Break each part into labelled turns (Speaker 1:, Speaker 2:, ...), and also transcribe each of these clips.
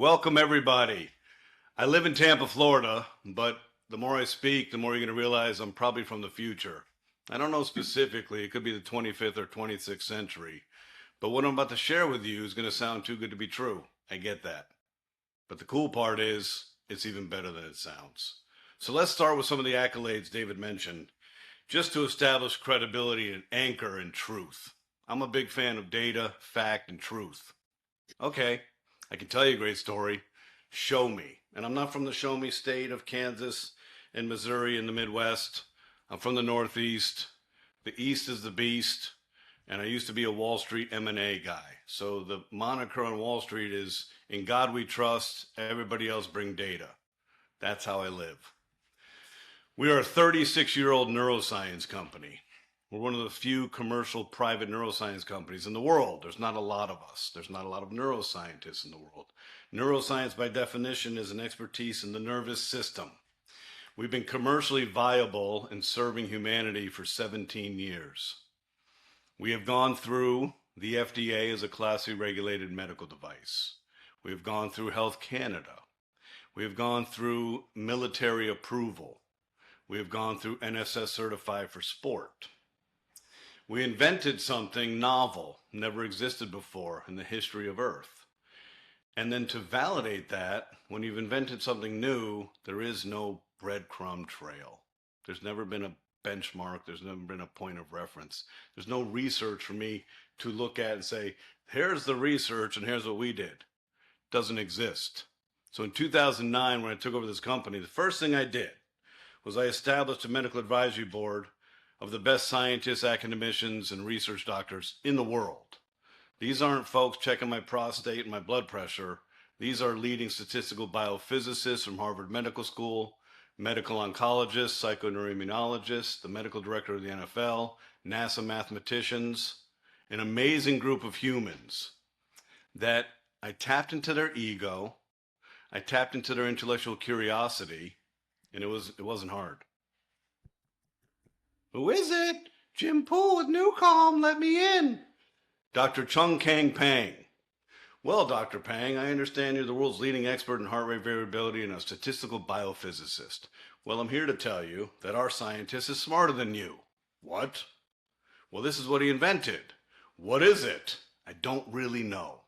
Speaker 1: Welcome, everybody. I live in Tampa, Florida, but the more I speak, the more you're going to realize I'm probably from the future. I don't know specifically, it could be the 25th or 26th century, but what I'm about to share with you is going to sound too good to be true. I get that. But the cool part is, it's even better than it sounds. So let's start with some of the accolades David mentioned, just to establish credibility and anchor in truth. I'm a big fan of data, fact, and truth. Okay, I can tell you a great story. Show me. And I'm not from the show me state of Kansas and Missouri in the Midwest. I'm from the Northeast. The East is the beast. And I used to be a Wall Street M&A guy. So the moniker on Wall Street is in God we trust, everybody else bring data. That's how I live. We are a 36-year-old neuroscience company. We're one of the few commercial private neuroscience companies in the world. There's not a lot of us. There's not a lot of neuroscientists in the world. Neuroscience, by definition, is an expertise in the nervous system. We've been commercially viable in serving humanity for 17 years. We have gone through the FDA as a classically regulated medical device. We have gone through Health Canada. We have gone through military approval. We have gone through NSS certified for sport. We invented something novel, never existed before in the history of Earth. And then to validate that, when you've invented something new, there is no breadcrumb trail. There's never been a benchmark. There's never been a point of reference. There's no research for me to look at and say, here's the research and here's what we did. Doesn't exist. So in 2009, when I took over this company, the first thing I did was I established a medical advisory board of the best scientists, academicians, and research doctors in the world. These aren't folks checking my prostate and my blood pressure. These are leading statistical biophysicists from Harvard Medical School, medical oncologists, psychoneuroimmunologists, the medical director of the NFL, NASA mathematicians, an amazing group of humans that I tapped into their ego, I tapped into their intellectual curiosity, and it wasn't hard. Who is it? Jim Poole with Newcom, let me in. Dr. Chung Kang Pang. Well, Dr. Pang, I understand you're the world's leading expert in heart rate variability and a statistical biophysicist. Well, I'm here to tell you that our scientist is smarter than you. What? Well, this is what he invented. What is it? I don't really know.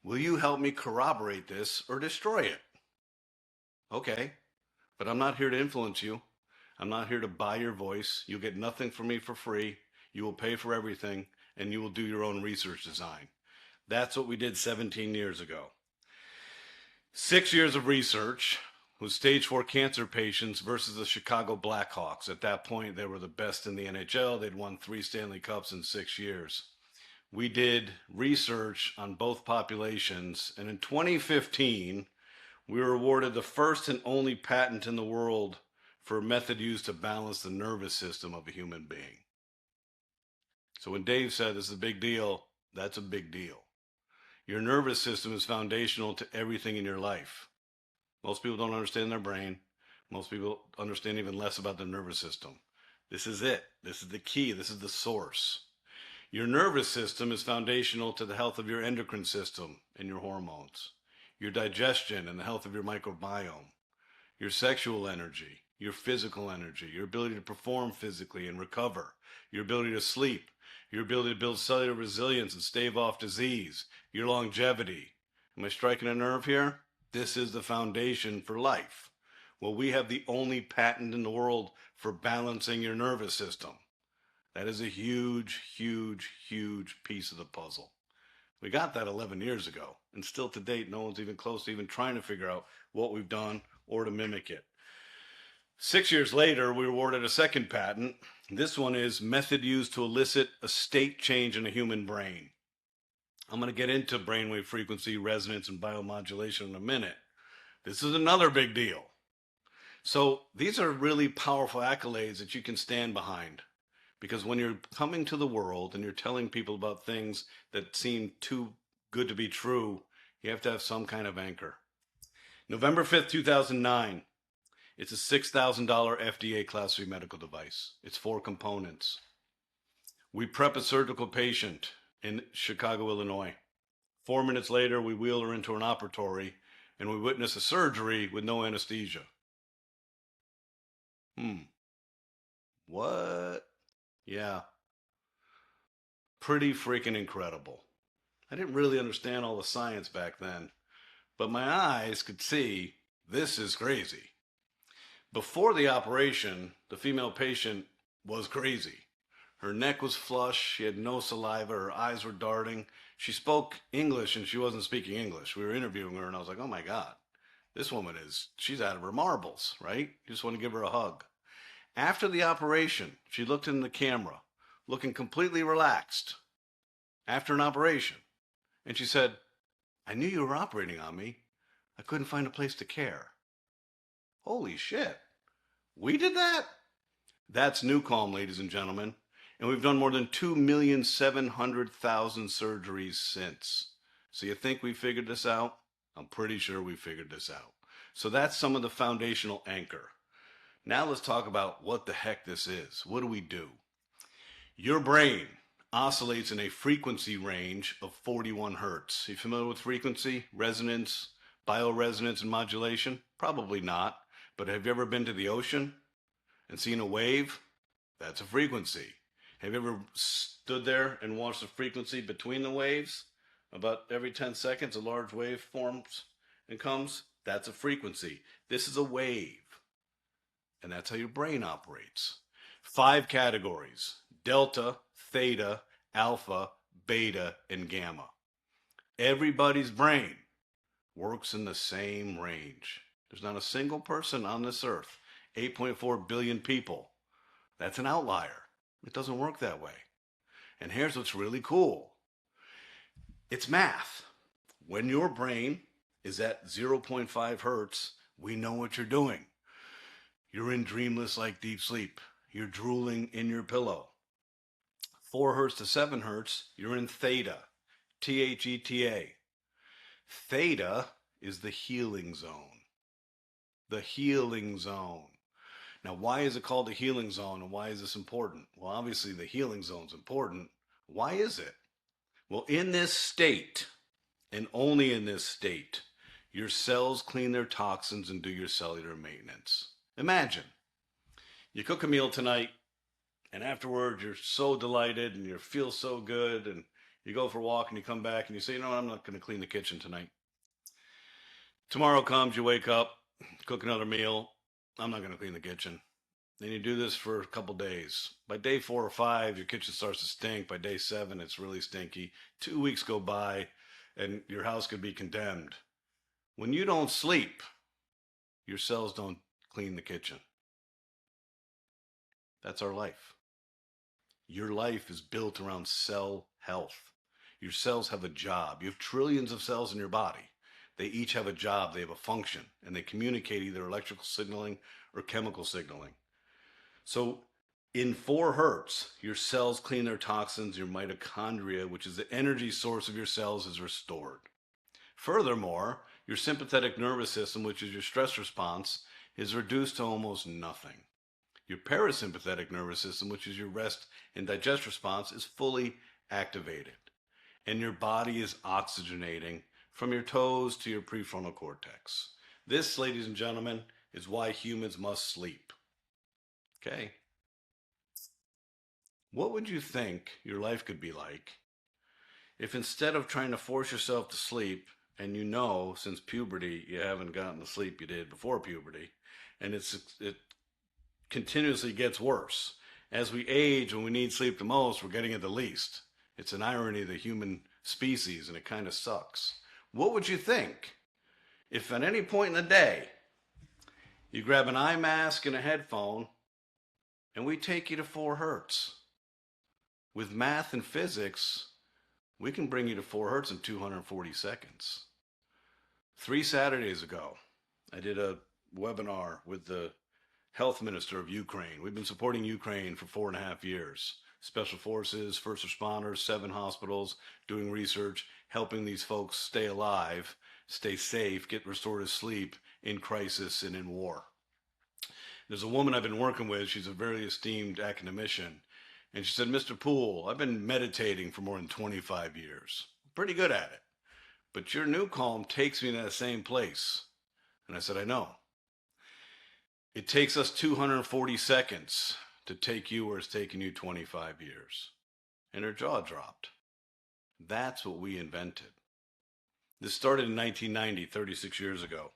Speaker 1: Will you help me corroborate this or destroy it? Okay, but I'm not here to influence you. I'm not here to buy your voice. You'll get nothing from me for free. You will pay for everything, and you will do your own research design. That's what we did 17 years ago. 6 years of research with stage 4 cancer patients versus the Chicago Blackhawks. At that point, they were the best in the NHL. They'd won 3 Stanley Cups in 6 years. We did research on both populations, and in 2015, we were awarded the first and only patent in the world for a method used to balance the nervous system of a human being. So when Dave said this is a big deal, that's a big deal. Your nervous system is foundational to everything in your life. Most people don't understand their brain. Most people understand even less about the nervous system. This is it. This is the key. This is the source. Your nervous system is foundational to the health of your endocrine system and your hormones, your digestion and the health of your microbiome, your sexual energy, your physical energy, your ability to perform physically and recover, your ability to sleep, your ability to build cellular resilience and stave off disease, your longevity. Am I striking a nerve here? This is the foundation for life. Well, we have the only patent in the world for balancing your nervous system. That is a huge, huge, huge piece of the puzzle. We got that 11 years ago, and still to date, no one's even close to even trying to figure out what we've done or to mimic it. 6 years later, we were awarded a second patent. This one is method used to elicit a state change in a human brain. I'm going to get into brainwave frequency, resonance, and biomodulation in a minute. This is another big deal. So these are really powerful accolades that you can stand behind. Because when you're coming to the world and you're telling people about things that seem too good to be true, you have to have some kind of anchor. November 5th, 2009. It's a $6,000 FDA Class 3 medical device. It's 4 components. We prep a surgical patient in Chicago, Illinois. 4 minutes later, we wheel her into an operatory and we witness a surgery with no anesthesia. What? Yeah, pretty freaking incredible. I didn't really understand all the science back then, but my eyes could see this is crazy. Before the operation, the female patient was crazy. Her neck was flush, she had no saliva, her eyes were darting. She spoke English and she wasn't speaking English. We were interviewing her and I was like, oh my God, this woman she's out of her marbles, right? You just want to give her a hug. After the operation, she looked in the camera, looking completely relaxed after an operation. And she said, I knew you were operating on me. I couldn't find a place to care. Holy shit. We did that? That's NuCalm, ladies and gentlemen. And we've done more than 2,700,000 surgeries since. So you think we figured this out? I'm pretty sure we figured this out. So that's some of the foundational anchor. Now let's talk about what the heck this is. What do we do? Your brain oscillates in a frequency range of 41 hertz. Are you familiar with frequency, resonance, bioresonance, and modulation? Probably not. But have you ever been to the ocean and seen a wave? That's a frequency. Have you ever stood there and watched the frequency between the waves? About every 10 seconds, a large wave forms and comes. That's a frequency. This is a wave. And that's how your brain operates. 5 categories: delta, theta, alpha, beta, and gamma. Everybody's brain works in the same range. There's not a single person on this earth, 8.4 billion people, that's an outlier. It doesn't work that way. And here's what's really cool. It's math. When your brain is at 0.5 hertz, we know what you're doing. You're in dreamless like deep sleep. You're drooling in your pillow. 4 hertz to 7 hertz, you're in theta. Theta. Theta is the healing zone. The healing zone. Now, why is it called the healing zone and why is this important? Well, obviously the healing zone's important. Why is it? Well, in this state, and only in this state, your cells clean their toxins and do your cellular maintenance. Imagine, you cook a meal tonight, and afterwards you're so delighted and you feel so good, and you go for a walk and you come back and you say, you know what, I'm not going to clean the kitchen tonight. Tomorrow comes, you wake up, cook another meal, I'm not going to clean the kitchen. Then you do this for a couple days. By day 4 or 5, your kitchen starts to stink. By day 7, it's really stinky. 2 weeks go by and your house could be condemned. When you don't sleep, your cells don't clean the kitchen. That's our life. Your life is built around cell health. Your cells have a job. You have trillions of cells in your body. They each have a job, they have a function, and they communicate either electrical signaling or chemical signaling. So in 4 hertz, your cells clean their toxins, your mitochondria, which is the energy source of your cells, is restored. Furthermore, your sympathetic nervous system, which is your stress response, is reduced to almost nothing. Your parasympathetic nervous system, which is your rest and digest response, is fully activated. And your body is oxygenating from your toes to your prefrontal cortex. This, ladies and gentlemen, is why humans must sleep. Okay? What would you think your life could be like if instead of trying to force yourself to sleep, and you know since puberty you haven't gotten the sleep you did before puberty, and it continuously gets worse. As we age, when we need sleep the most, we're getting it the least. It's an irony of the human species, and it kind of sucks. What would you think if at any point in the day you grab an eye mask and a headphone and we take you to 4 hertz? With math and physics, we can bring you to 4 hertz in 240 seconds. 3 Saturdays ago, I did a webinar with the health minister of Ukraine. We've been supporting Ukraine for 4.5 years. Special forces, first responders, 7 hospitals, doing research, helping these folks stay alive, stay safe, get restorative sleep in crisis and in war. There's a woman I've been working with. She's a very esteemed academician. And she said, Mr. Poole, I've been meditating for more than 25 years. Pretty good at it. But your new calm takes me to that same place. And I said, I know. It takes us 240 seconds to take you where it's taken you 25 years. And her jaw dropped. That's what we invented. This started in 1990, 36 years ago.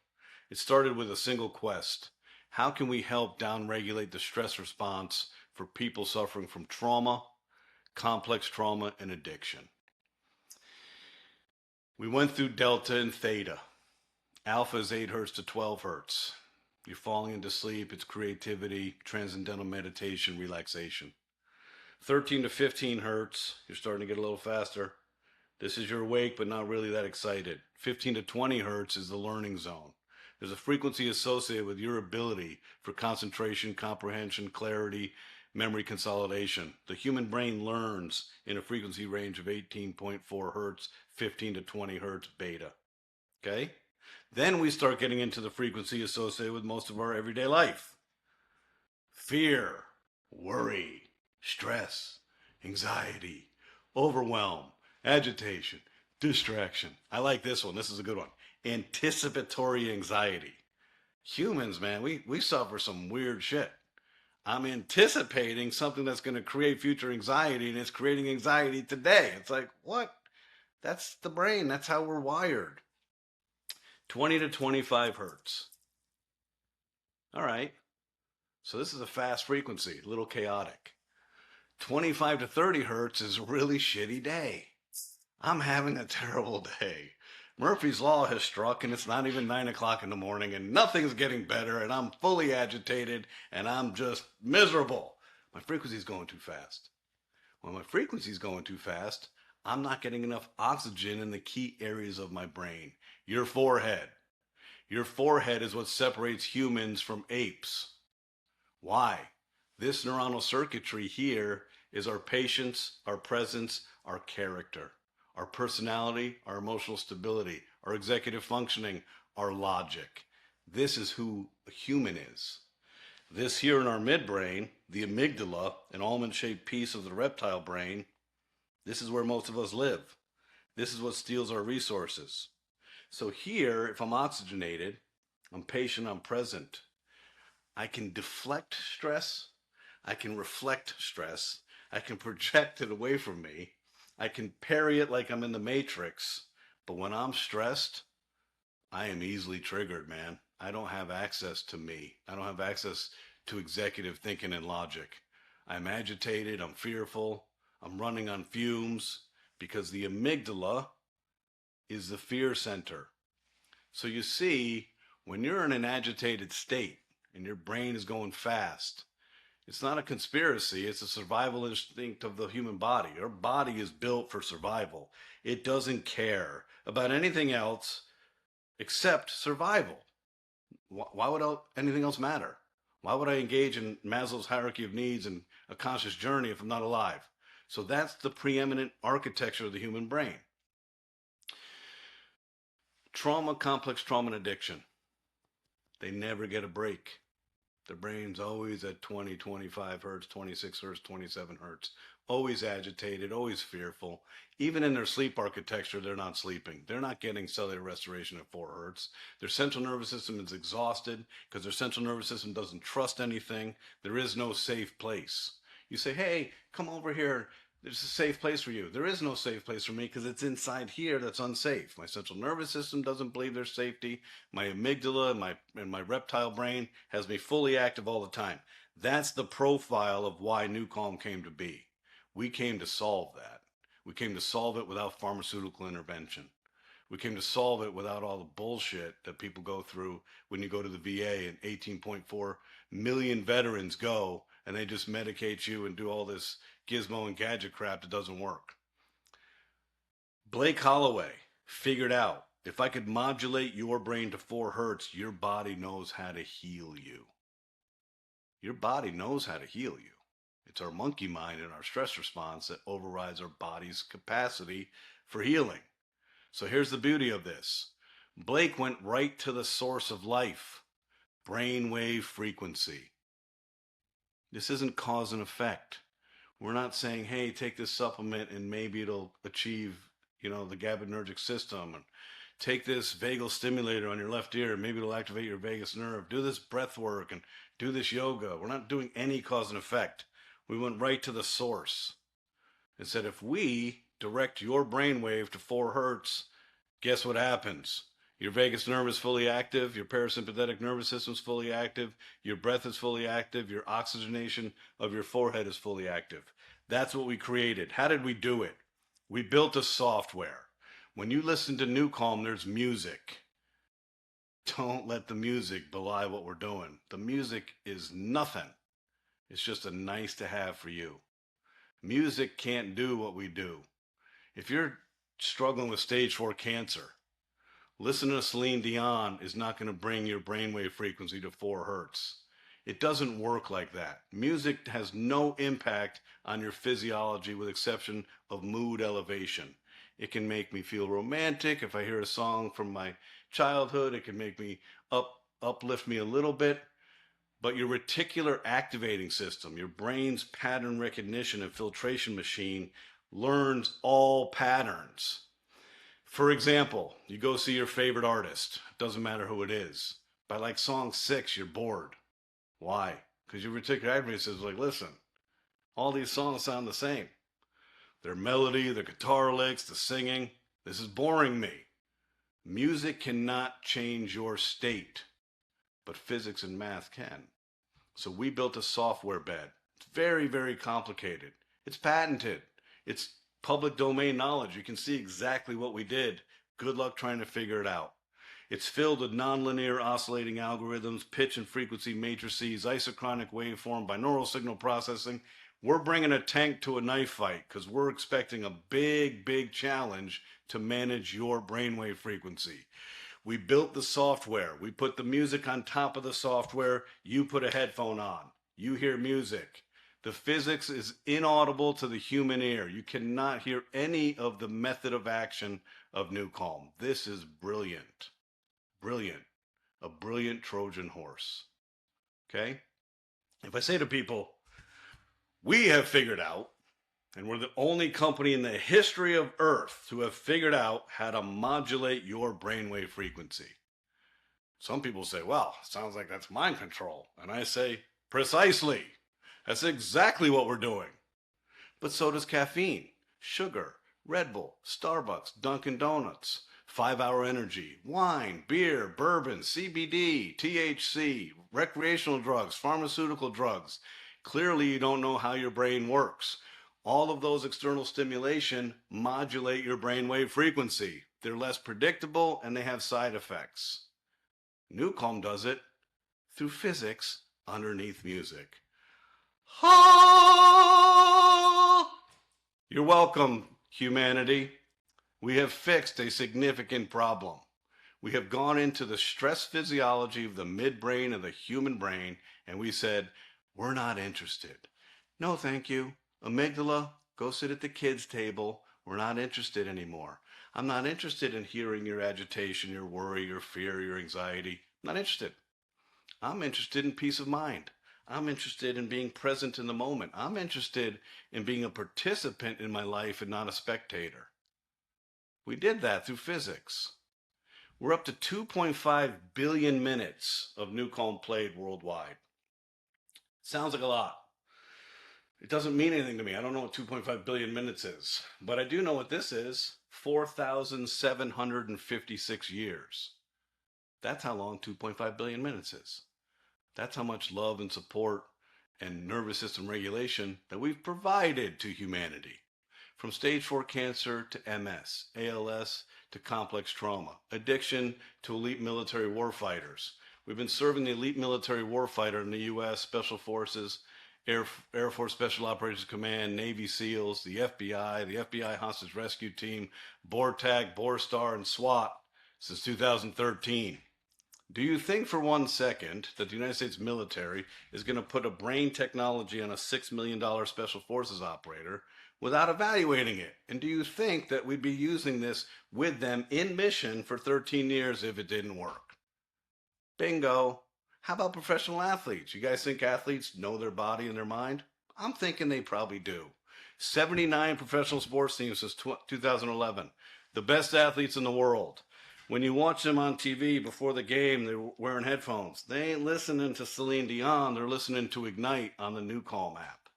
Speaker 1: It started with a single quest. How can we help downregulate the stress response for people suffering from trauma, complex trauma, and addiction? We went through delta and theta. Alpha is 8 hertz to 12 hertz. You're falling into sleep, it's creativity, transcendental meditation, relaxation. 13 to 15 hertz, you're starting to get a little faster. This is you're awake but not really that excited. 15 to 20 hertz is the learning zone. There's a frequency associated with your ability for concentration, comprehension, clarity, memory consolidation. The human brain learns in a frequency range of 18.4 hertz, 15 to 20 hertz beta. Okay? Then we start getting into the frequency associated with most of our everyday life. Fear, worry, stress, anxiety, overwhelm, agitation, distraction. I like this one. This is a good one. Anticipatory anxiety. Humans, man, we suffer some weird shit. I'm anticipating something that's going to create future anxiety, and it's creating anxiety today. It's like, what? That's the brain. That's how we're wired. 20 to 25 hertz. All right. So this is a fast frequency, a little chaotic. 25 to 30 hertz is a really shitty day. I'm having a terrible day. Murphy's Law has struck, and it's not even 9 o'clock in the morning, and nothing's getting better, and I'm fully agitated, and I'm just miserable. My frequency's going too fast. When my frequency's going too fast, I'm not getting enough oxygen in the key areas of my brain. Your forehead. Your forehead is what separates humans from apes. Why? This neuronal circuitry here is our patience, our presence, our character, our personality, our emotional stability, our executive functioning, our logic. This is who a human is. This here in our midbrain, the amygdala, an almond-shaped piece of the reptile brain, this is where most of us live. This is what steals our resources. So here, if I'm oxygenated, I'm patient, I'm present. I can deflect stress. I can reflect stress. I can project it away from me. I can parry it like I'm in the Matrix. But when I'm stressed, I am easily triggered, man. I don't have access to me. I don't have access to executive thinking and logic. I'm agitated. I'm fearful. I'm running on fumes because the amygdala is the fear center. So you see, when you're in an agitated state and your brain is going fast, it's not a conspiracy. It's a survival instinct of the human body. Our body is built for survival. It doesn't care about anything else except survival. Why would anything else matter? Why would I engage in Maslow's hierarchy of needs and a conscious journey if I'm not alive? So that's the preeminent architecture of the human brain. Trauma, complex trauma, and addiction. They never get a break. The brain's always at 20, 25 hertz, 26 hertz, 27 hertz. Always agitated, always fearful. Even in their sleep architecture, they're not sleeping. They're not getting cellular restoration at 4 hertz. Their central nervous system is exhausted because their central nervous system doesn't trust anything. There is no safe place. You say, hey, come over here. There's a safe place for you. There is no safe place for me because it's inside here that's unsafe. My central nervous system doesn't believe there's safety. My amygdala and my reptile brain has me fully active all the time. That's the profile of why New Calm came to be. We came to solve that. We came to solve it without pharmaceutical intervention. We came to solve it without all the bullshit that people go through when you go to the VA and 18.4 million veterans go and they just medicate you and do all this gizmo and gadget crap that doesn't work. Blake Holloway figured out if I could modulate your brain to 4 hertz, your body knows how to heal you. Your body knows how to heal you. It's our monkey mind and our stress response that overrides our body's capacity for healing. So here's the beauty of this. Blake went right to the source of life, brainwave frequency. This isn't cause and effect. We're not saying, hey, take this supplement and maybe it'll achieve the GABAergic system, and take this vagal stimulator on your left ear, and maybe it'll activate your vagus nerve. Do this breath work and do this yoga. We're not doing any cause and effect. We went right to the source and said, if we direct your brainwave to 4 hertz, guess what happens? Your vagus nerve is fully active, your parasympathetic nervous system is fully active, your breath is fully active, your oxygenation of your forehead is fully active. That's what we created. How did we do it? We built a software. When you listen to New Calm, there's music. Don't let the music belie what we're doing. The music is nothing. It's just a nice to have for you. Music can't do what we do. If you're struggling with stage 4 cancer, listening to Celine Dion is not going to bring your brainwave frequency to 4 hertz. It doesn't work like that. Music has no impact on your physiology with exception of mood elevation. It can make me feel romantic. If I hear a song from my childhood, it can make me uplift me a little bit. But your reticular activating system, your brain's pattern recognition and filtration machine, learns all patterns. For example, you go see your favorite artist. Doesn't matter who it is. By like song 6, you're bored. Why? Because your reticular activating system is like, listen, all these songs sound the same. Their melody, their guitar licks, the singing. This is boring me. Music cannot change your state, but physics and math can. So we built a software bed. It's very, very complicated. It's patented. It's public domain knowledge. You can see exactly what we did. Good luck trying to figure it out. It's filled with nonlinear oscillating algorithms, pitch and frequency matrices, isochronic waveform, binaural signal processing. We're bringing a tank to a knife fight because we're expecting a big, big challenge to manage your brainwave frequency. We built the software. We put the music on top of the software. You put a headphone on. You hear music. The physics is inaudible to the human ear. You cannot hear any of the method of action of New Calm. This is brilliant. Brilliant. A brilliant Trojan horse. Okay? If I say to people, we have figured out, and we're the only company in the history of Earth to have figured out how to modulate your brainwave frequency. Some people say, well, sounds like that's mind control. And I say, precisely. That's exactly what we're doing. But so does caffeine, sugar, Red Bull, Starbucks, Dunkin' Donuts, 5-Hour Energy, wine, beer, bourbon, CBD, THC, recreational drugs, pharmaceutical drugs. Clearly, you don't know how your brain works. All of those external stimulation modulate your brainwave frequency. They're less predictable and they have side effects. New Calm does it through physics underneath music. Ha! You're welcome, humanity. We have fixed a significant problem. We have gone into the stress physiology of the midbrain of the human brain, and we said, we're not interested. No, thank you. Amygdala, go sit at the kids' table. We're not interested anymore. I'm not interested in hearing your agitation, your worry, your fear, your anxiety. I'm not interested. I'm interested in peace of mind. I'm interested in being present in the moment. I'm interested in being a participant in my life and not a spectator. We did that through physics. We're up to 2.5 billion minutes of New Calm played worldwide. Sounds like a lot. It doesn't mean anything to me. I don't know what 2.5 billion minutes is, but I do know what this is. 4,756 years. That's how long 2.5 billion minutes is. That's how much love and support and nervous system regulation that we've provided to humanity. From stage 4 cancer to MS, ALS to complex trauma, addiction to elite military warfighters. We've been serving the elite military warfighter in the U.S., Special Forces, Air Force Special Operations Command, Navy SEALs, the FBI Hostage Rescue Team, BORTAC, BORSTAR, and SWAT since 2013. Do you think for 1 second that the United States military is going to put a brain technology on a $6 million Special Forces operator without evaluating it? And do you think that we'd be using this with them in mission for 13 years if it didn't work? Bingo. How about professional athletes? You guys think athletes know their body and their mind? I'm thinking they probably do. 79 professional sports teams since 2011. The best athletes in the world. When you watch them on TV before the game, they're wearing headphones. They ain't listening to Celine Dion. They're listening to Ignite on the new Calm app.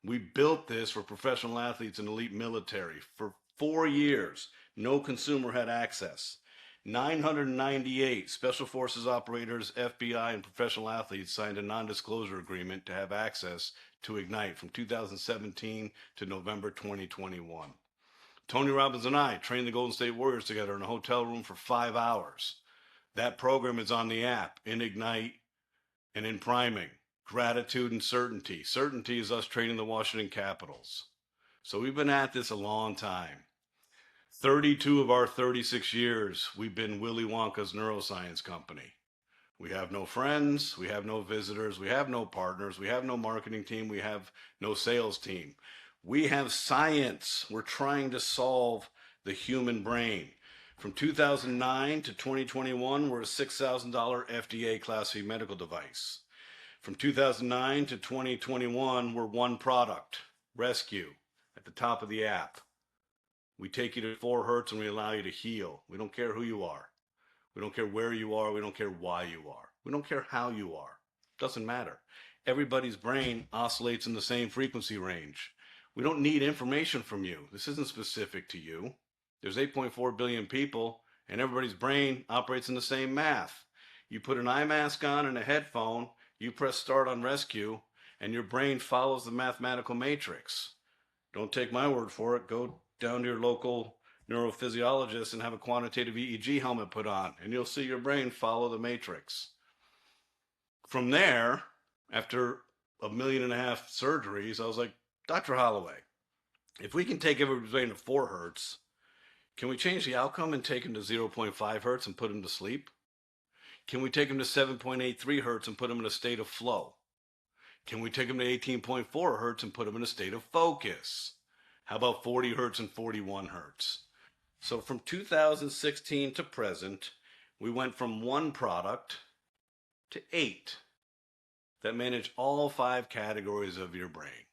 Speaker 1: We built this for professional athletes and elite military. For 4 years, no consumer had access. 998 Special Forces operators, FBI, and professional athletes signed a non-disclosure agreement to have access to Ignite from 2017 to November 2021. Tony Robbins and I trained the Golden State Warriors together in a hotel room for 5 hours. That program is on the app, in Ignite and in Priming. Gratitude and certainty. Certainty is us training the Washington Capitals. So we've been at this a long time. 32 of our 36 years, we've been Willy Wonka's neuroscience company. We have no friends, we have no visitors, we have no partners, we have no marketing team, we have no sales team. We have science. We're trying to solve the human brain. From 2009 to 2021, we're a $6,000 FDA Class C medical device. From 2009 to 2021, we're one product, Rescue, at the top of the app. We take you to 4 hertz and we allow you to heal. We don't care who you are. We don't care where you are. We don't care why you are. We don't care how you are. Doesn't matter. Everybody's brain oscillates in the same frequency range. We don't need information from you. This isn't specific to you. There's 8.4 billion people and everybody's brain operates in the same math. You put an eye mask on and a headphone, you press start on Rescue, and your brain follows the mathematical matrix. Don't take my word for it. Go down to your local neurophysiologist and have a quantitative EEG helmet put on, and you'll see your brain follow the matrix. From there, after 1.5 million surgeries, I was like, Dr. Holloway, if we can take everybody's brain to 4 hertz, can we change the outcome and take them to 0.5 hertz and put them to sleep? Can we take them to 7.83 hertz and put them in a state of flow? Can we take them to 18.4 hertz and put them in a state of focus? How about 40 hertz and 41 hertz? So from 2016 to present, we went from 1 product to 8 that manage all 5 categories of your brain.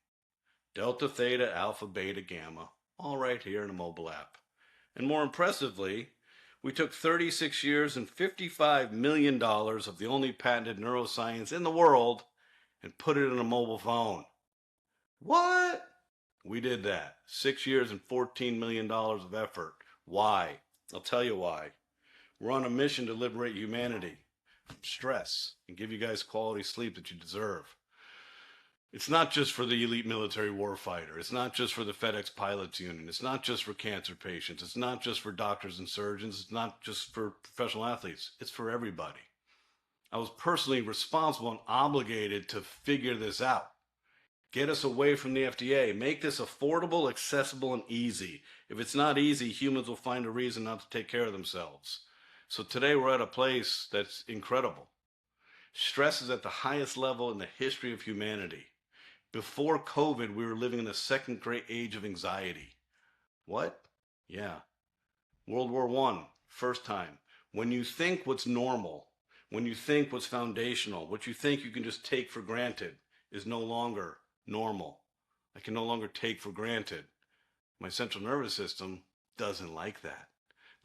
Speaker 1: Delta, theta, alpha, beta, gamma, all right here in a mobile app. And more impressively, we took 36 years and $55 million of the only patented neuroscience in the world and put it in a mobile phone. What? We did that. 6 years and $14 million of effort. Why? I'll tell you why. We're on a mission to liberate humanity from stress and give you guys quality sleep that you deserve. It's not just for the elite military warfighter. It's not just for the FedEx Pilots Union. It's not just for cancer patients. It's not just for doctors and surgeons. It's not just for professional athletes. It's for everybody. I was personally responsible and obligated to figure this out. Get us away from the FDA. Make this affordable, accessible, and easy. If it's not easy, humans will find a reason not to take care of themselves. So today we're at a place that's incredible. Stress is at the highest level in the history of humanity. Before COVID, we were living in the second great age of anxiety. What? Yeah. World War I, first time. When you think what's normal, when you think what's foundational, what you think you can just take for granted is no longer normal. I can no longer take for granted. My central nervous system doesn't like that.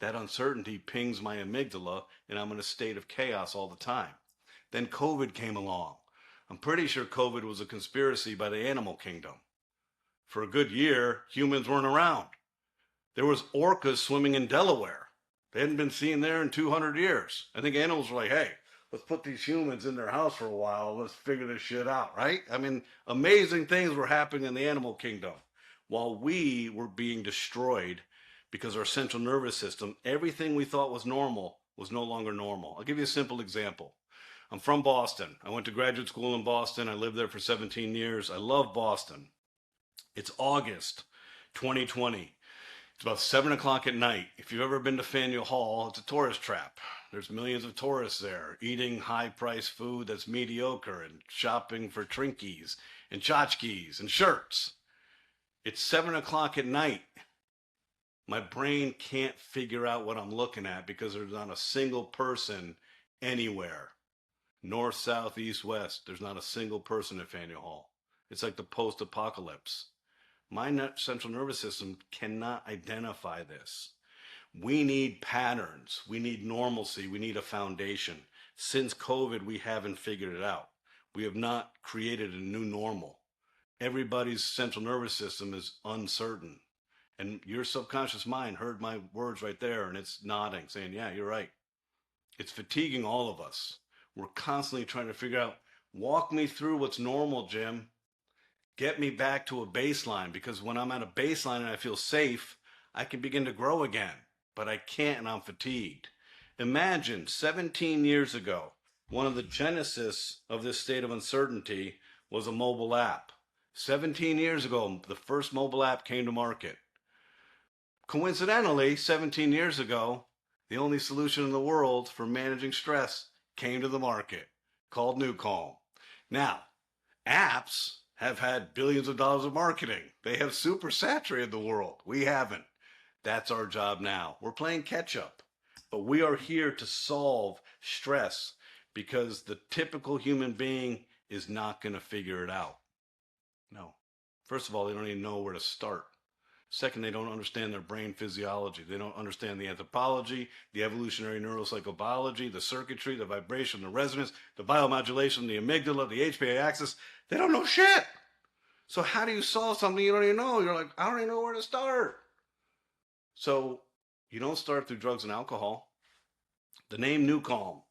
Speaker 1: That uncertainty pings my amygdala and I'm in a state of chaos all the time. Then COVID came along. I'm pretty sure COVID was a conspiracy by the animal kingdom. For a good year, humans weren't around. There was orcas swimming in Delaware. They hadn't been seen there in 200 years. I think animals were like, hey, let's put these humans in their house for a while. Let's figure this shit out, right? I mean, amazing things were happening in the animal kingdom while we were being destroyed because our central nervous system, everything we thought was normal was no longer normal. I'll give you a simple example. I'm from Boston. I went to graduate school in Boston. I lived there for 17 years. I love Boston. It's August 2020. It's about 7 o'clock at night. If you've ever been to Faneuil Hall, it's a tourist trap. There's millions of tourists there eating high-priced food that's mediocre and shopping for Trinkies and tchotchkes and shirts. It's 7 o'clock at night. My brain can't figure out what I'm looking at because there's not a single person anywhere. North, south, east, west. There's not a single person at Faneuil Hall. It's like the post-apocalypse. My central nervous system cannot identify this. We need patterns. We need normalcy. We need a foundation. Since COVID, we haven't figured it out. We have not created a new normal. Everybody's central nervous system is uncertain. And your subconscious mind heard my words right there, and it's nodding, saying, yeah, you're right. It's fatiguing all of us. We're constantly trying to figure out, walk me through what's normal, Jim. Get me back to a baseline, because when I'm at a baseline and I feel safe, I can begin to grow again. But I can't, and I'm fatigued. Imagine 17 years ago, one of the genesis of this state of uncertainty was a mobile app. 17 years ago, the first mobile app came to market. Coincidentally, 17 years ago, the only solution in the world for managing stress came to the market, called New Calm. Now, apps have had billions of dollars of marketing. They have super saturated the world. We haven't. That's our job now. We're playing catch up, but we are here to solve stress, because the typical human being is not going to figure it out. No. First of all, they don't even know where to start. Second, they don't understand their brain physiology. They don't understand the anthropology, the evolutionary neuropsychobiology, the circuitry, the vibration, the resonance, the biomodulation, the amygdala, the HPA axis. They don't know shit. So how do you solve something you don't even know? You're like, I don't even know where to start. So you don't start through drugs and alcohol. The name New Calm,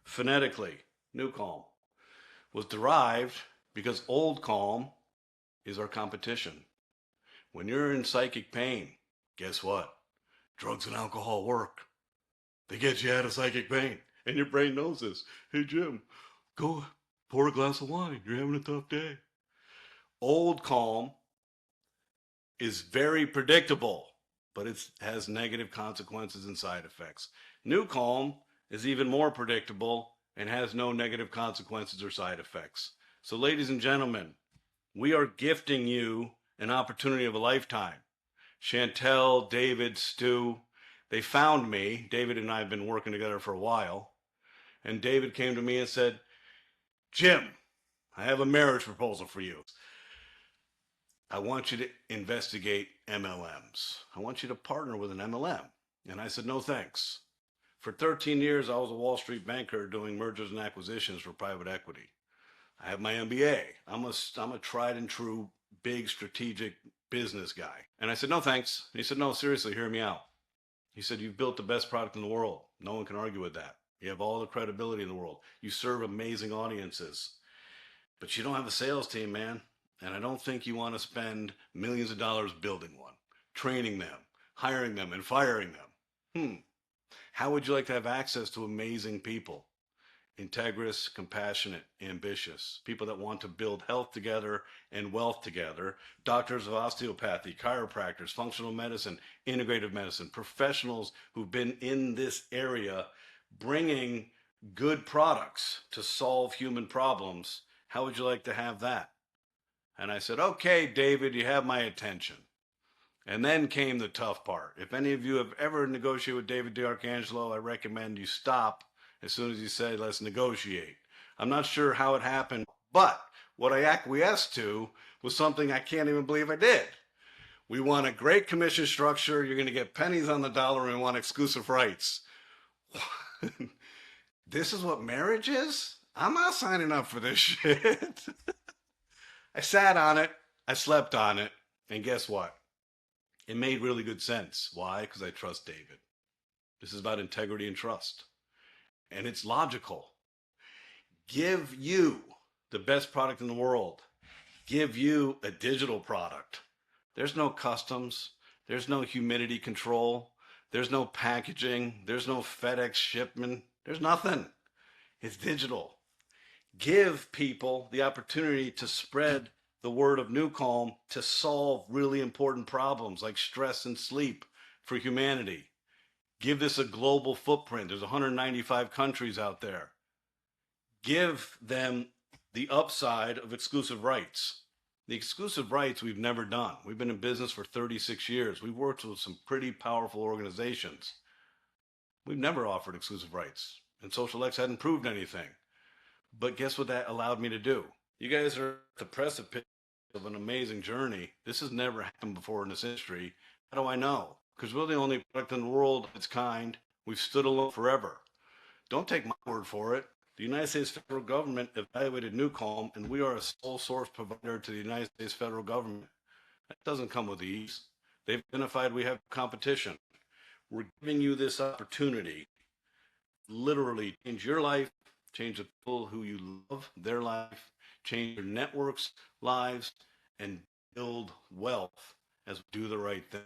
Speaker 1: phonetically, New Calm, was derived because old calm is our competition. When you're in psychic pain, guess what? Drugs and alcohol work. They get you out of psychic pain. And your brain knows this. Hey, Jim, go pour a glass of wine. You're having a tough day. Old calm is very predictable, but it has negative consequences and side effects. New calm is even more predictable and has no negative consequences or side effects. So, ladies and gentlemen, we are gifting you an opportunity of a lifetime. Chantel, David, Stu, they found me. David and I have been working together for a while. And David came to me and said, Jim, I have a marriage proposal for you. I want you to investigate MLMs. I want you to partner with an MLM. And I said, no, thanks. For 13 years, I was a Wall Street banker doing mergers and acquisitions for private equity. I have my MBA. I'm a tried and true big strategic business guy. And I said, no, thanks. And he said, no, seriously, hear me out. He said, you've built the best product in the world. No one can argue with that. You have all the credibility in the world. You serve amazing audiences. But you don't have a sales team, man. And I don't think you want to spend millions of dollars building one, training them, hiring them, and firing them. How would you like to have access to amazing people? Integrous, compassionate, ambitious, people that want to build health together and wealth together, doctors of osteopathy, chiropractors, functional medicine, integrative medicine, professionals who've been in this area bringing good products to solve human problems. How would you like to have that? And I said, okay, David, you have my attention. And then came the tough part. If any of you have ever negotiated with David D'Arcangelo, I recommend you stop as soon as he said, let's negotiate. I'm not sure how it happened, but what I acquiesced to was something I can't even believe I did. We want a great commission structure. You're going to get pennies on the dollar, and we want exclusive rights. This is what marriage is? I'm not signing up for this shit. I sat on it. I slept on it. And guess what? It made really good sense. Why? Because I trust David. This is about integrity and trust. And it's logical. Give you the best product in the world. Give you a digital product. There's no customs. There's no humidity control. There's no packaging. There's no FedEx shipment. There's nothing. It's digital. Give people the opportunity to spread the word of New Calm to solve really important problems like stress and sleep for humanity. Give this a global footprint. There's 195 countries out there. Give them the upside of exclusive rights. The exclusive rights we've never done. We've been in business for 36 years. We've worked with some pretty powerful organizations. We've never offered exclusive rights. And Social X hadn't proved anything. But guess what that allowed me to do? You guys are at the precipice of an amazing journey. This has never happened before in this industry. How do I know? Because we're the only product in the world of its kind. We've stood alone forever. Don't take my word for it. The United States federal government evaluated Newcomb, and we are a sole source provider to the United States federal government. That doesn't come with ease. They've identified we have competition. We're giving you this opportunity, literally change your life, change the people who you love, their life, change your networks' lives, and build wealth as we do the right thing.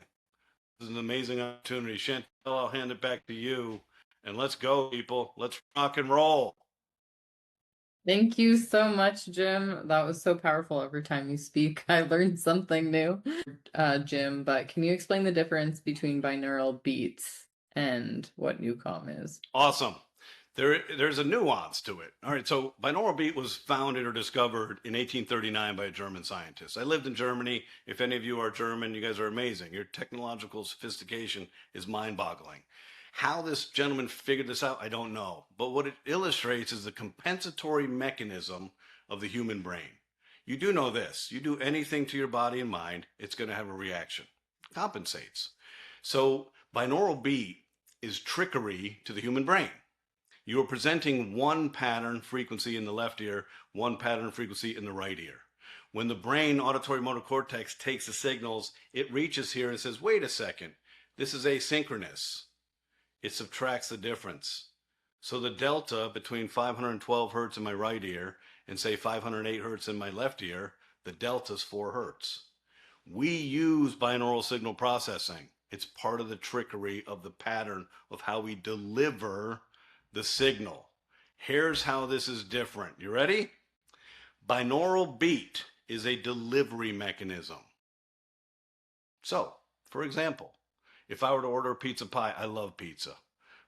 Speaker 1: This is an amazing opportunity. Chantel, I'll hand it back to you. And let's go, people. Let's rock and roll.
Speaker 2: Thank you so much, Jim. That was so powerful every time you speak. I learned something new, Jim, but can you explain the difference between binaural beats and what Newcom is?
Speaker 1: Awesome. There's a nuance to it. All right, so binaural beat was founded or discovered in 1839 by a German scientist. I lived in Germany. If any of you are German, you guys are amazing. Your technological sophistication is mind-boggling. How this gentleman figured this out, I don't know. But what it illustrates is the compensatory mechanism of the human brain. You do know this. You do anything to your body and mind, it's going to have a reaction. It compensates. So binaural beat is trickery to the human brain. You are presenting one pattern frequency in the left ear, one pattern frequency in the right ear. When the brain, auditory motor cortex, takes the signals, it reaches here and says, wait a second, this is asynchronous. It subtracts the difference. So the delta between 512 hertz in my right ear and say 508 hertz in my left ear, the delta is 4 hertz. We use binaural signal processing. It's part of the trickery of the pattern of how we deliver the signal. Here's how this is different. You ready? Binaural beat is a delivery mechanism. So, for example, if I were to order a pizza pie, I love pizza.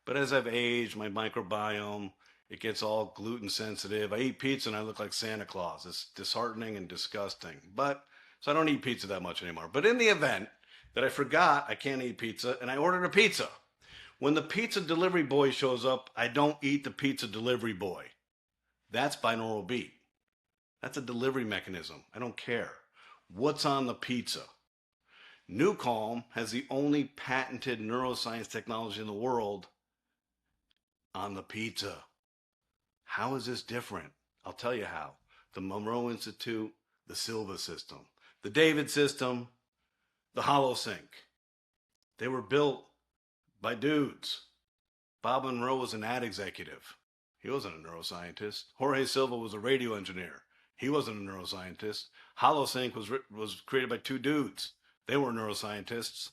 Speaker 1: But as I've aged, my microbiome, it gets all gluten sensitive. I eat pizza and I look like Santa Claus. It's disheartening and disgusting. So I don't eat pizza that much anymore. But in the event that I forgot I can't eat pizza and I ordered a pizza, when the pizza delivery boy shows up, I don't eat the pizza delivery boy. That's binaural beat. That's a delivery mechanism. I don't care. What's on the pizza? Newcomb has the only patented neuroscience technology in the world on the pizza. How is this different? I'll tell you how. The Monroe Institute, the Silva system, the David system, the HoloSync. They were built by dudes. Bob Monroe was an ad executive. He wasn't a neuroscientist. Jorge Silva was a radio engineer. He wasn't a neuroscientist. HoloSync was created by two dudes. They were neuroscientists.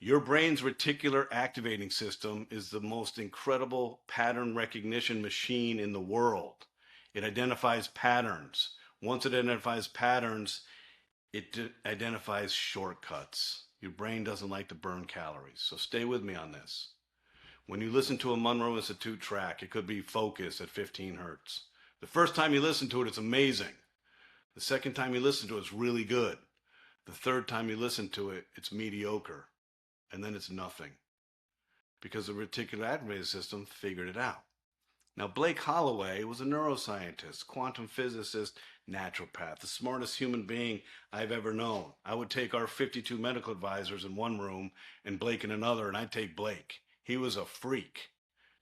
Speaker 1: Your brain's reticular activating system is the most incredible pattern recognition machine in the world. It identifies patterns. Once it identifies patterns, it identifies shortcuts. Your brain doesn't like to burn calories. So stay with me on this. When you listen to a Monroe Institute track, it could be Focus at 15 hertz. The first time you listen to it, it's amazing. The second time you listen to it, it's really good. The third time you listen to it, it's mediocre. And then it's nothing. Because the reticular activating system figured it out. Now, Blake Holloway was a neuroscientist, quantum physicist, naturopath, the smartest human being I've ever known. I would take our 52 medical advisors in one room and Blake in another, and I'd take Blake. He was a freak.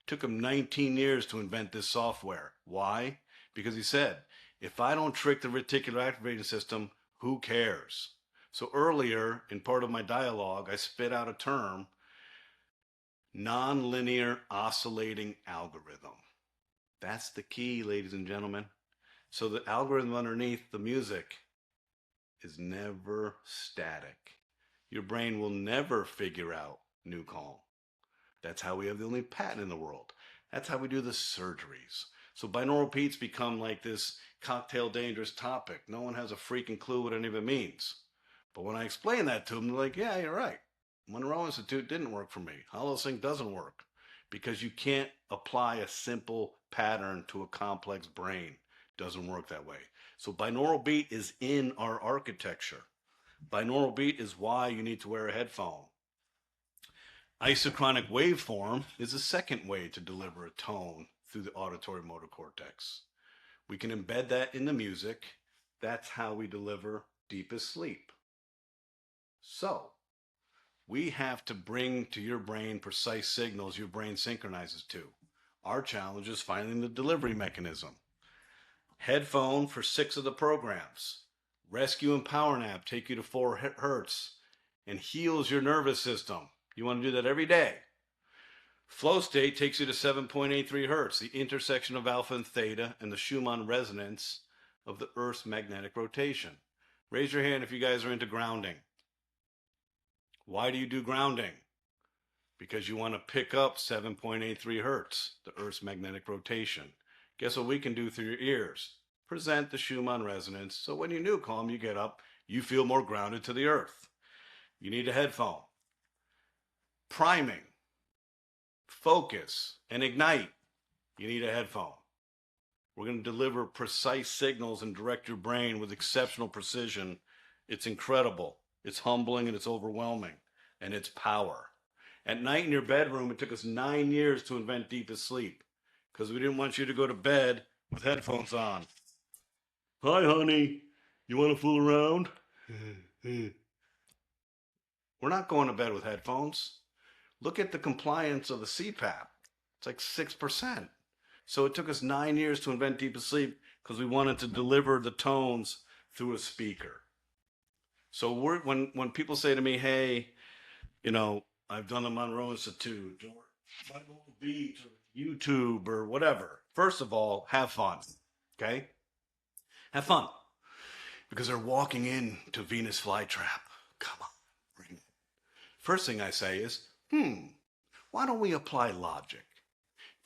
Speaker 1: Took him 19 years to invent this software. Why? Because he said, if I don't trick the reticular activating system, who cares? So earlier, in part of my dialogue, I spit out a term, nonlinear oscillating algorithm. That's the key, ladies and gentlemen. So the algorithm underneath the music is never static. Your brain will never figure out Newcomb. That's how we have the only patent in the world. That's how we do the surgeries. So binaural beats become like this cocktail dangerous topic. No one has a freaking clue what any of it means. But when I explain that to them, they're like, yeah, you're right. Monroe Institute didn't work for me. HoloSync doesn't work because you can't apply a simple pattern to a complex brain. It doesn't work that way. So binaural beat is in our architecture. Binaural beat is why you need to wear a headphone. Isochronic waveform is a second way to deliver a tone through the auditory motor cortex. We can embed that in the music. That's how we deliver deepest sleep. So, we have to bring to your brain precise signals your brain synchronizes to. Our challenge is finding the delivery mechanism. Headphone for 6 of the programs. Rescue and Power Nap take you to 4 hertz and heals your nervous system. You want to do that every day. Flow state takes you to 7.83 hertz, the intersection of alpha and theta and the Schumann resonance of the Earth's magnetic rotation. Raise your hand if you guys are into grounding. Why do you do grounding? Because you want to pick up 7.83 hertz, the Earth's magnetic rotation. Guess what we can do through your ears? Present the Schumann resonance, so when you new calm, you get up, you feel more grounded to the earth. You need a headphone. Priming, focus, and ignite. You need a headphone. We're going to deliver precise signals and direct your brain with exceptional precision. It's incredible. It's humbling and it's overwhelming. And it's power. At night in your bedroom, it took us 9 years to invent deepest sleep because we didn't want you to go to bed with headphones on. Hi, honey. You want to fool around? We're not going to bed with headphones. Look at the compliance of the CPAP. It's like 6%. So it took us 9 years to invent deepest sleep because we wanted to deliver the tones through a speaker. So when people say to me, hey, I've done the Monroe Institute or Bible Beat or YouTube or whatever. First of all, have fun, okay? Have fun because they're walking into Venus flytrap. Come on, bring it. First thing I say is, why don't we apply logic?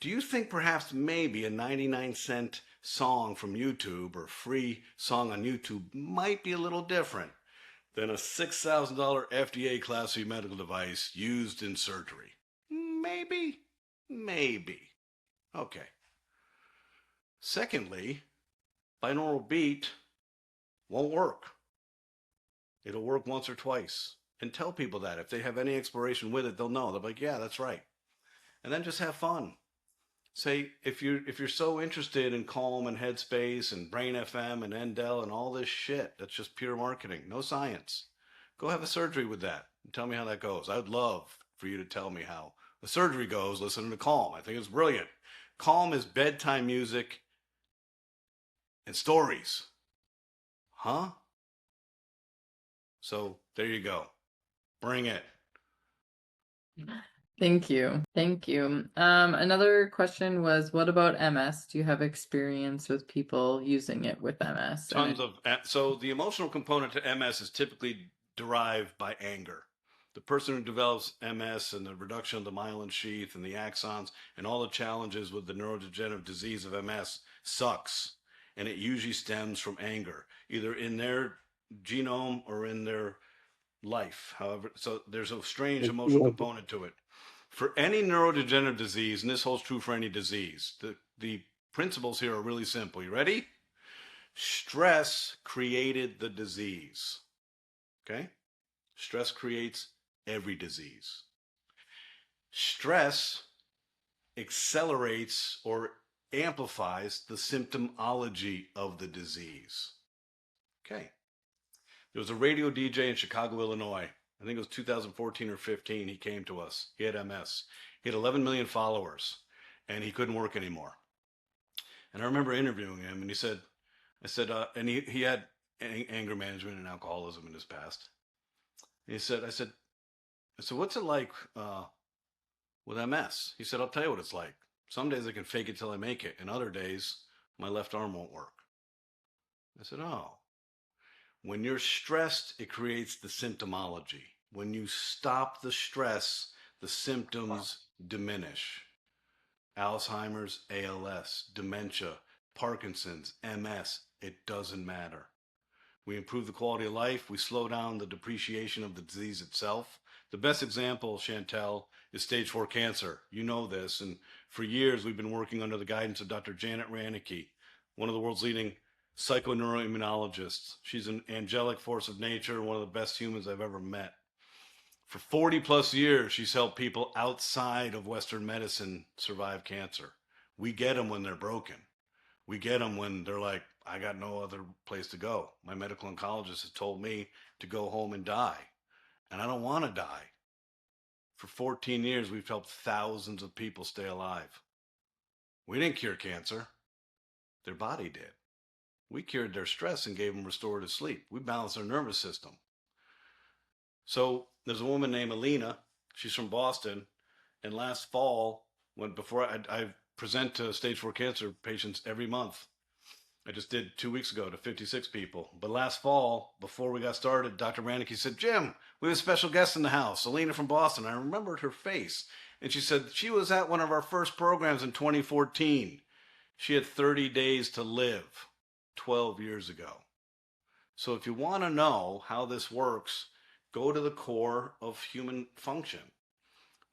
Speaker 1: Do you think perhaps maybe a 99-cent song from YouTube or free song on YouTube might be a little different than a $6,000 FDA Class C medical device used in surgery? Maybe. Okay. Secondly, binaural beat won't work. It'll work once or twice. And tell people that. If they have any exploration with it, they'll know. They'll be like, yeah, that's right. And then just have fun. Say, if you're so interested in Calm and Headspace and Brain FM and Endel and all this shit, that's just pure marketing, no science. Go have a surgery with that and tell me how that goes. I'd love for you to tell me how the surgery goes listening to Calm. I think it's brilliant. Calm is bedtime music and stories. Huh? So there you go. Bring it.
Speaker 2: Thank you. Another question was, what about MS? Do you have experience with people using it with MS?
Speaker 1: So the emotional component to MS is typically derived by anger. The person who develops MS and the reduction of the myelin sheath and the axons and all the challenges with the neurodegenerative disease of MS sucks. And it usually stems from anger, either in their genome or in their life. However, so there's a strange emotional component to it. For any neurodegenerative disease, and this holds true for any disease, the principles here are really simple. You ready? Stress created the disease. Okay? Stress creates every disease. Stress accelerates or amplifies the symptomology of the disease. Okay. There was a radio DJ in Chicago, Illinois. I think it was 2014 or 15. He came to us. He had MS. He had 11 million followers, and he couldn't work anymore. And I remember interviewing him, and and he had anger management and alcoholism in his past. And I said, what's it like with MS? He said, I'll tell you what it's like. Some days I can fake it till I make it, and other days my left arm won't work. I said, oh. When you're stressed, it creates the symptomology. When you stop the stress, the symptoms diminish. Alzheimer's, ALS, dementia, Parkinson's, MS, it doesn't matter. We improve the quality of life. We slow down the depreciation of the disease itself. The best example, Chantel, is stage 4 cancer. You know this. And for years, we've been working under the guidance of Dr. Janet Ranicky, one of the world's leading psychoneuroimmunologists. She's an angelic force of nature, one of the best humans I've ever met. For 40 plus years, she's helped people outside of Western medicine survive cancer. We get them when they're broken. We get them when they're like, I got no other place to go. My medical oncologist has told me to go home and die, and I don't want to die. For 14 years, we've helped thousands of people stay alive. We didn't cure cancer, their body did. We cured their stress and gave them restorative sleep. We balanced their nervous system. So there's a woman named Alina. She's from Boston. And last fall, I present to stage 4 cancer patients every month. I just did 2 weeks ago to 56 people. But last fall, before we got started, Dr. Ranicky said, Jim, we have a special guest in the house, Alina from Boston. I remembered her face. And she said she was at one of our first programs in 2014. She had 30 days to live 12 years ago. So if you want to know how this works, go to the core of human function.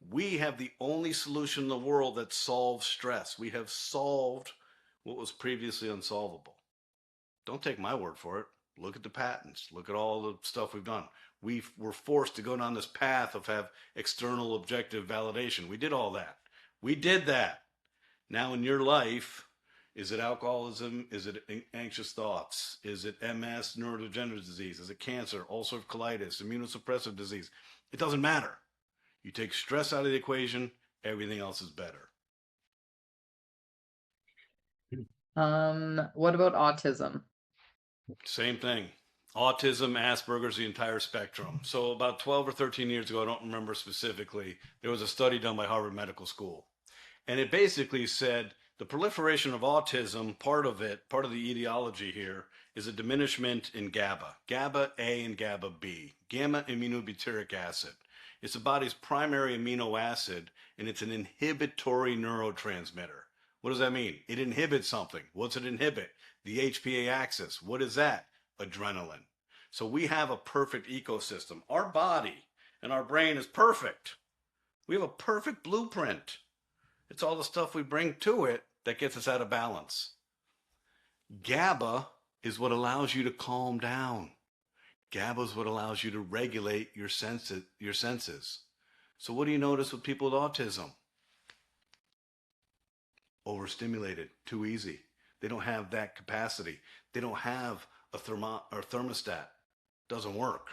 Speaker 1: We have the only solution in the world that solves stress. We have solved what was previously unsolvable. Don't take my word for it. Look at the patents. Look at all the stuff we've done. We were forced to go down this path of have external objective validation. We did all that. We did that. Now in your life, is it alcoholism? Is it anxious thoughts? Is it MS, neurodegenerative disease? Is it cancer, ulcerative colitis, immunosuppressive disease? It doesn't matter. You take stress out of the equation, everything else is better.
Speaker 2: What about autism?
Speaker 1: Same thing. Autism, Asperger's, the entire spectrum. So about 12 or 13 years ago, I don't remember specifically, there was a study done by Harvard Medical School. And it basically said the proliferation of autism, part of the etiology here, is a diminishment in GABA, GABA A and GABA B, gamma aminobutyric acid. It's the body's primary amino acid, and it's an inhibitory neurotransmitter. What does that mean? It inhibits something. What's it inhibit? The HPA axis. What is that? Adrenaline. So we have a perfect ecosystem. Our body and our brain is perfect. We have a perfect blueprint. It's all the stuff we bring to it that gets us out of balance. GABA is what allows you to calm down. GABA is what allows you to regulate your senses. So what do you notice with people with autism? Overstimulated, too easy. They don't have that capacity. They don't have a thermostat. Doesn't work.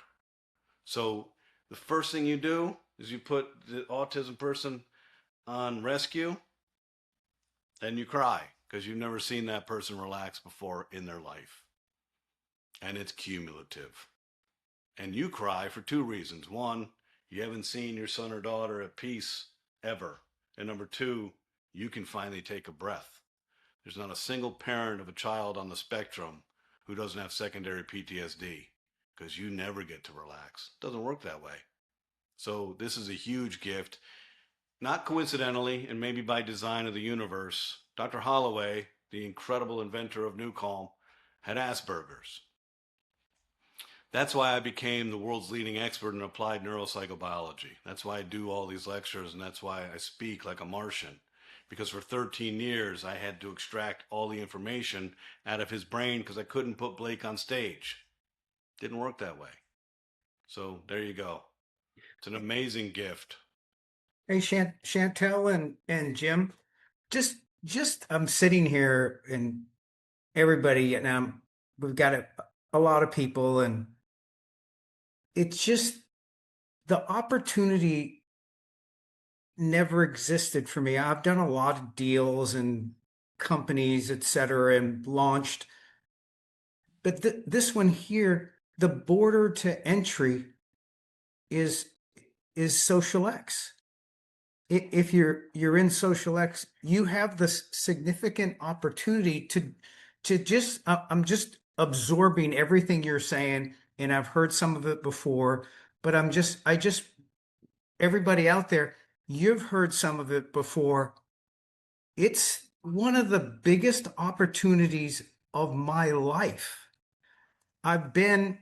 Speaker 1: So the first thing you do is you put the autism person on rescue and you cry because you've never seen that person relax before in their life. And it's cumulative. And you cry for two reasons. One, you haven't seen your son or daughter at peace ever. And number two, you can finally take a breath. There's not a single parent of a child on the spectrum who doesn't have secondary PTSD because you never get to relax. It doesn't work that way. So this is a huge gift. Not coincidentally, and maybe by design of the universe, Dr. Holloway, the incredible inventor of NuCalm, had Asperger's. That's why I became the world's leading expert in applied neuropsychobiology. That's why I do all these lectures, and that's why I speak like a Martian. Because for 13 years, I had to extract all the information out of his brain because I couldn't put Blake on stage. Didn't work that way. So there you go. It's an amazing gift.
Speaker 3: Hey, Chantel and Jim, just I'm sitting here and everybody, and we've got a lot of people, and it's just the opportunity never existed for me. I've done a lot of deals and companies, et cetera, and launched, but this one here, the border to entry is Social X. If you're in Social X, you have this significant opportunity to just I'm just absorbing everything you're saying, and I've heard some of it before, but I just everybody out there, you've heard some of it before. It's one of the biggest opportunities of my life. I've been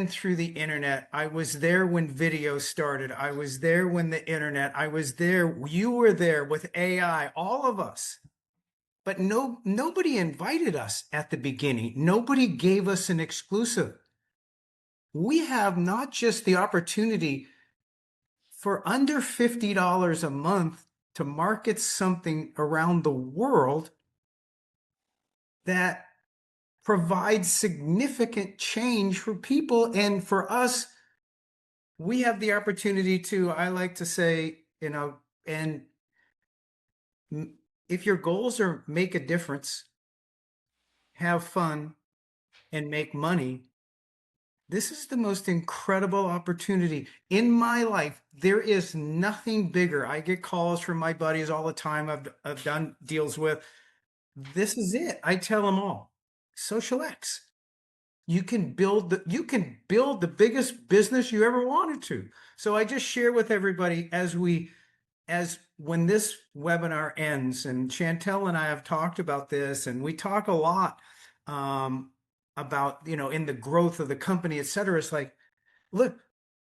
Speaker 3: through the internet. I was there when video started. I was there when the internet. I was there. You were there with AI, all of us. But nobody invited us at the beginning. Nobody gave us an exclusive. We have not just the opportunity for under $50 a month to market something around the world. that provides significant change for people. And for us, we have the opportunity to, I like to say, and if your goals are make a difference, have fun, and make money, this is the most incredible opportunity in my life. There is nothing bigger. I get calls from my buddies all the time. I've done deals with. This is it. I tell them all. Social X. You can build the biggest business you ever wanted to. So I just share with everybody as when this webinar ends, and Chantel and I have talked about this, and we talk a lot about, in the growth of the company, et cetera. It's like, look,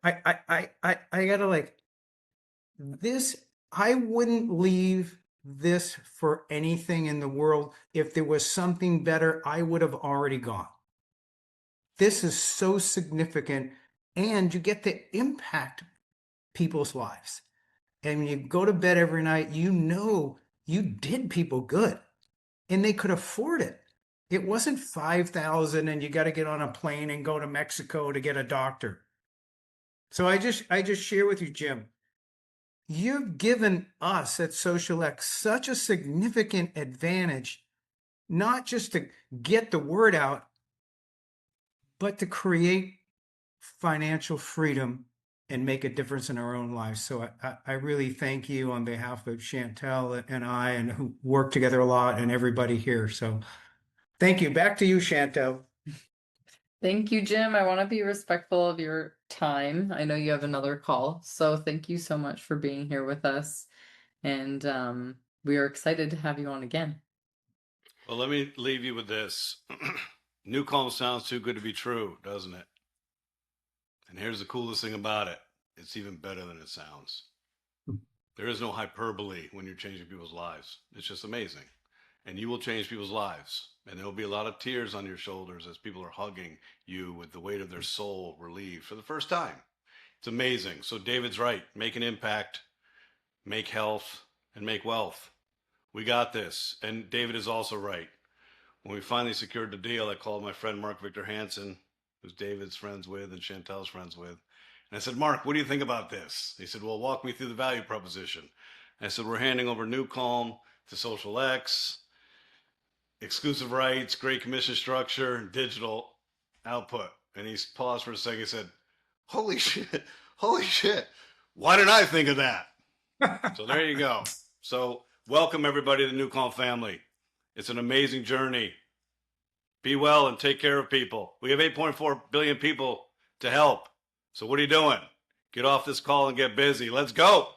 Speaker 3: I gotta this, I wouldn't leave this for anything in the world. If there was something better, I would have already gone. This is so significant, and you get to impact people's lives. And when you go to bed every night, you did people good, and they could afford it. It wasn't 5,000 and you got to get on a plane and go to Mexico to get a doctor. So I just share with you, Jim, you've given us at Social X such a significant advantage, not just to get the word out, but to create financial freedom and make a difference in our own lives. So I really thank you on behalf of Chantel and I, and who work together a lot, and everybody here. So thank you. Back to you, Chantel.
Speaker 2: Thank you, Jim. I want to be respectful of your time. I know you have another call, so thank you so much for being here with us. And we are excited to have you on again.
Speaker 1: Well, let me leave you with this. New calm sounds too good to be true, doesn't it? And here's the coolest thing about it. It's even better than it sounds. There is no hyperbole when you're changing people's lives. It's just amazing. And you will change people's lives. And there will be a lot of tears on your shoulders as people are hugging you with the weight of their soul relieved for the first time. It's amazing. So David's right. Make an impact, make health, and make wealth. We got this. And David is also right. When we finally secured the deal, I called my friend Mark Victor Hansen, who's David's friends with and Chantel's friends with. And I said, Mark, what do you think about this? He said, well, walk me through the value proposition. And I said, we're handing over New Calm to Social X, exclusive rights, great commission structure, digital output. And he paused for a second. He said, holy shit. Why didn't I think of that? So there you go. So welcome everybody to the New Calm family. It's an amazing journey. Be well and take care of people. We have 8.4 billion people to help. So what are you doing? Get off this call and get busy. Let's go.